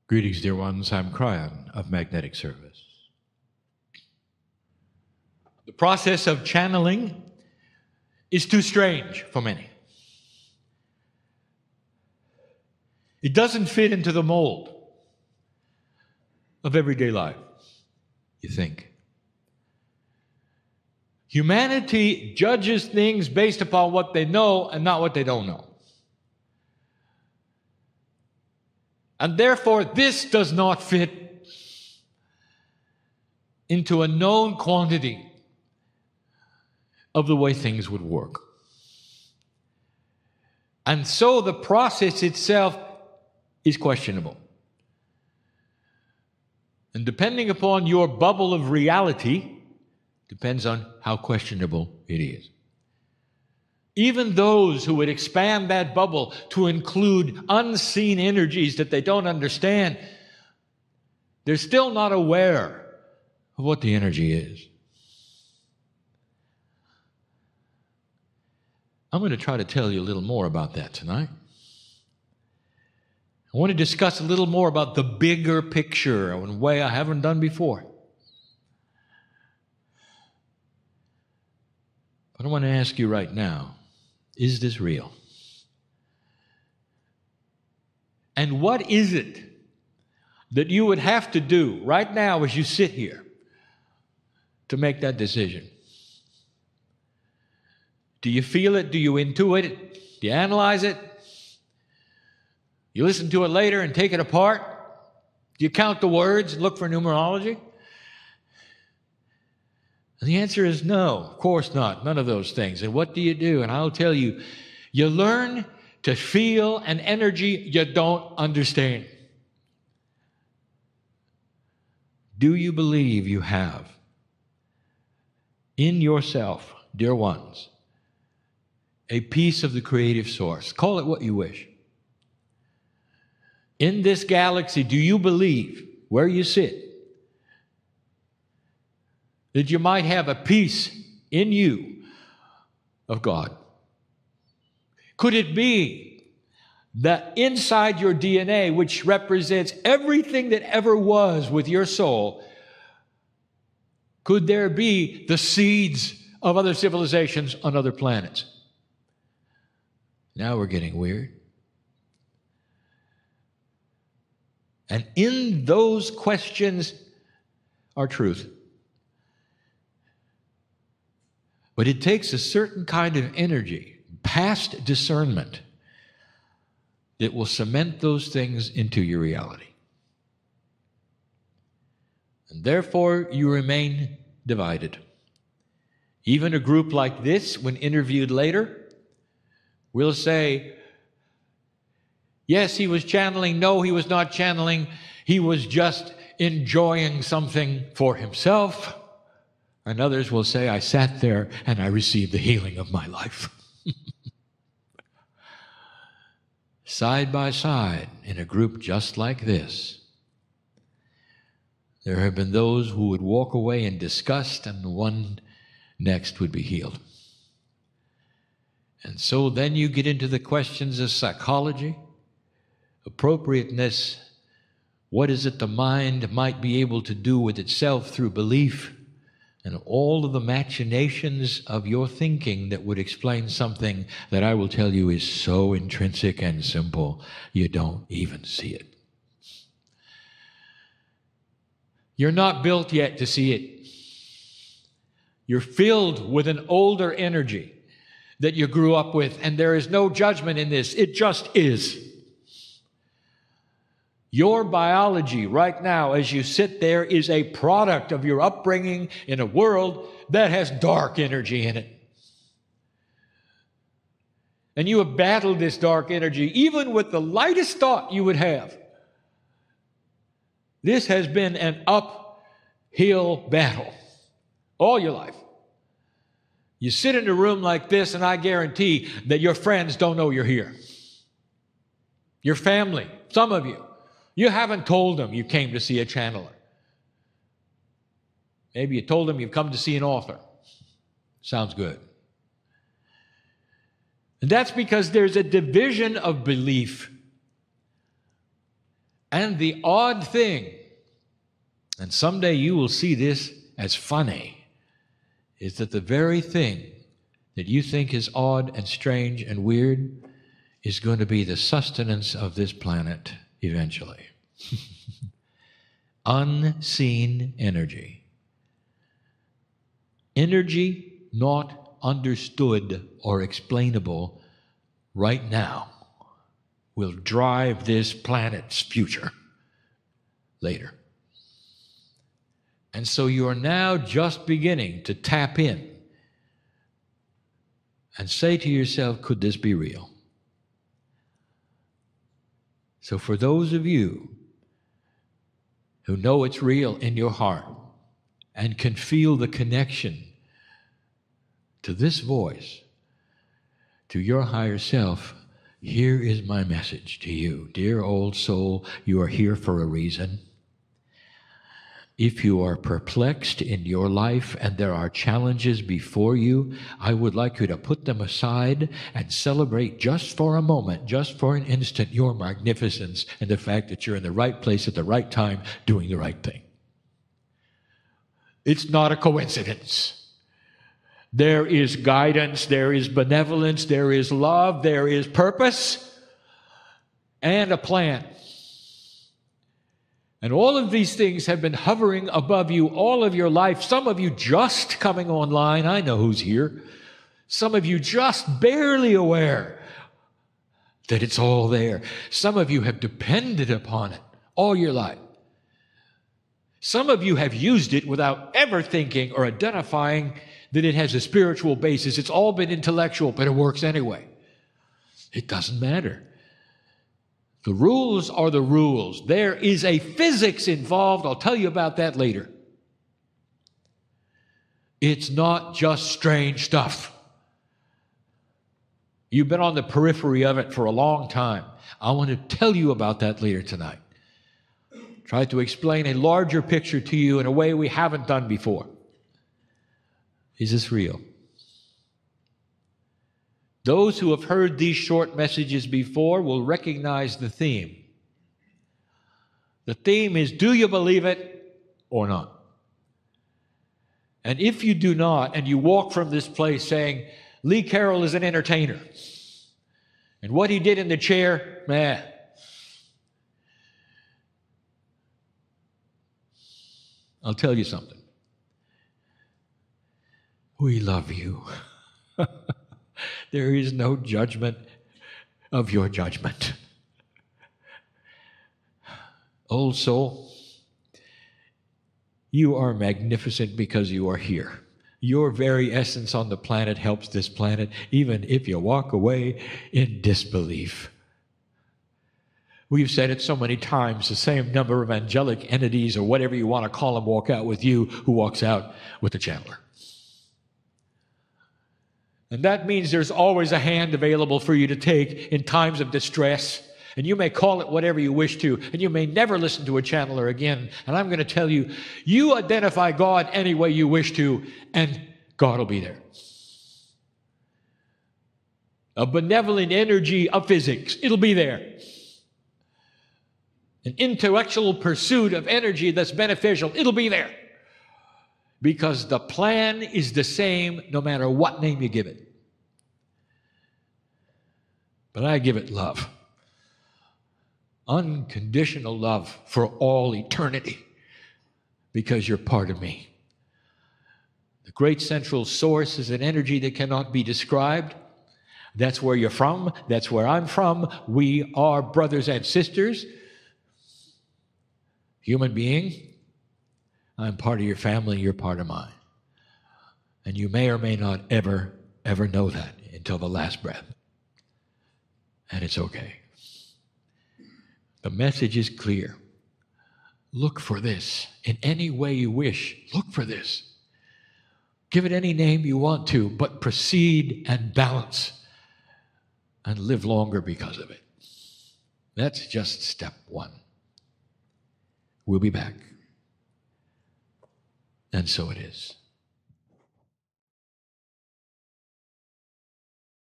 Greetings, dear ones. I'm Kryon of Magnetic Service. The process of channeling is too strange for many. It doesn't fit into the mold of everyday life, you think. Humanity judges things based upon what they know and not what they don't know. And therefore, this does not fit into a known quantity of the way things would work. And so the process itself is questionable. And depending upon your bubble of reality, depends on how questionable it is. Even those who would expand that bubble to include unseen energies that they don't understand, they're still not aware of what the energy is. I'm going to try to tell you a little more about that tonight. I want to discuss a little more about the bigger picture in a way I haven't done before. But I want to ask you right now, is this real? And what is it that you would have to do right now as you sit here to make that decision? Do you feel it? Do you intuit it? Do you analyze it? You listen to it later and take it apart? Do you count the words and look for numerology? And the answer is no, of course not, none of those things. And what do you do? And I'll tell you, you learn to feel an energy you don't understand. Do you believe you have in yourself, dear ones, a piece of the creative source? Call it what you wish. In this galaxy, do you believe, where you sit, that you might have a piece in you of God? Could it be that inside your DNA, which represents everything that ever was with your soul, could there be the seeds of other civilizations on other planets? Now we're getting weird. And in those questions are truth. But it takes a certain kind of energy, past discernment, that will cement those things into your reality. And therefore, you remain divided. Even a group like this, when interviewed later, will say, yes, he was channeling. No, he was not channeling. He was just enjoying something for himself. And others will say, I sat there and I received the healing of my life. Side by side, in a group just like this, there have been those who would walk away in disgust, and the one next would be healed. And so then you get into the questions of psychology, appropriateness, what is it the mind might be able to do with itself through belief, and all of the machinations of your thinking that would explain something that I will tell you is so intrinsic and simple, you don't even see it. You're not built yet to see it. You're filled with an older energy that you grew up with, and there is no judgment in this. It just is. Your biology right now, as you sit there, is a product of your upbringing in a world that has dark energy in it. And you have battled this dark energy, even with the lightest thought you would have. This has been an uphill battle all your life. You sit in a room like this, and I guarantee that your friends don't know you're here. Your family, some of you. You haven't told them you came to see a channeler. Maybe you told them you've come to see an author. Sounds good. And that's because there's a division of belief And the odd thing, and someday you will see this as funny, is that the very thing that you think is odd and strange and weird is going to be the sustenance of this planet eventually. Unseen energy. Energy not understood or explainable right now will drive this planet's future later. And so you are now just beginning to tap in and say to yourself, could this be real? So for those of you who know it's real in your heart and can feel the connection to this voice, to your higher self, here is my message to you. Dear old soul, you are here for a reason. If you are perplexed in your life and there are challenges before you, I would like you to put them aside and celebrate just for a moment, just for an instant, your magnificence and the fact that you're in the right place at the right time doing the right thing. It's not a coincidence. There is guidance, there is benevolence, there is love, there is purpose, and a plan. And all of these things have been hovering above you all of your life. Some of you just coming online. I know who's here. Some of you just barely aware that it's all there. Some of you have depended upon it all your life. Some of you have used it without ever thinking or identifying that it has a spiritual basis. It's all been intellectual, but it works anyway. It doesn't matter. The rules are the rules. There is a physics involved. I'll tell you about that later. It's not just strange stuff. You've been on the periphery of it for a long time. I want to tell you about that later tonight. Try to explain a larger picture to you in a way we haven't done before. Is this real? Those who have heard these short messages before will recognize the theme. The theme is, do you believe it or not? And if you do not, and you walk from this place saying, Lee Carroll is an entertainer, and what he did in the chair, meh. I'll tell you something. We love you. There is no judgment of your judgment. Old soul, you are magnificent because you are here. Your very essence on the planet helps this planet, even if you walk away in disbelief. We've said it so many times, the same number of angelic entities, or whatever you want to call them, walk out with you who walks out with the channeler. And that means there's always a hand available for you to take in times of distress. And you may call it whatever you wish to, and you may never listen to a channeler again. And I'm going to tell you, you identify God any way you wish to, and God will be there. A benevolent energy of physics, it'll be there. An intellectual pursuit of energy that's beneficial, it'll be there. Because the plan is the same no matter what name you give it. But I give it love. Unconditional love for all eternity. Because you're part of me. The great central source is an energy that cannot be described. That's where you're from. That's where I'm from. We are brothers and sisters. Human being. I'm part of your family, you're part of mine. And you may or may not ever know that until the last breath. And it's okay. The message is clear. Look for this in any way you wish. Look for this. Give it any name you want to, but proceed and balance and live longer because of it. That's just step one. We'll be back. And so it is.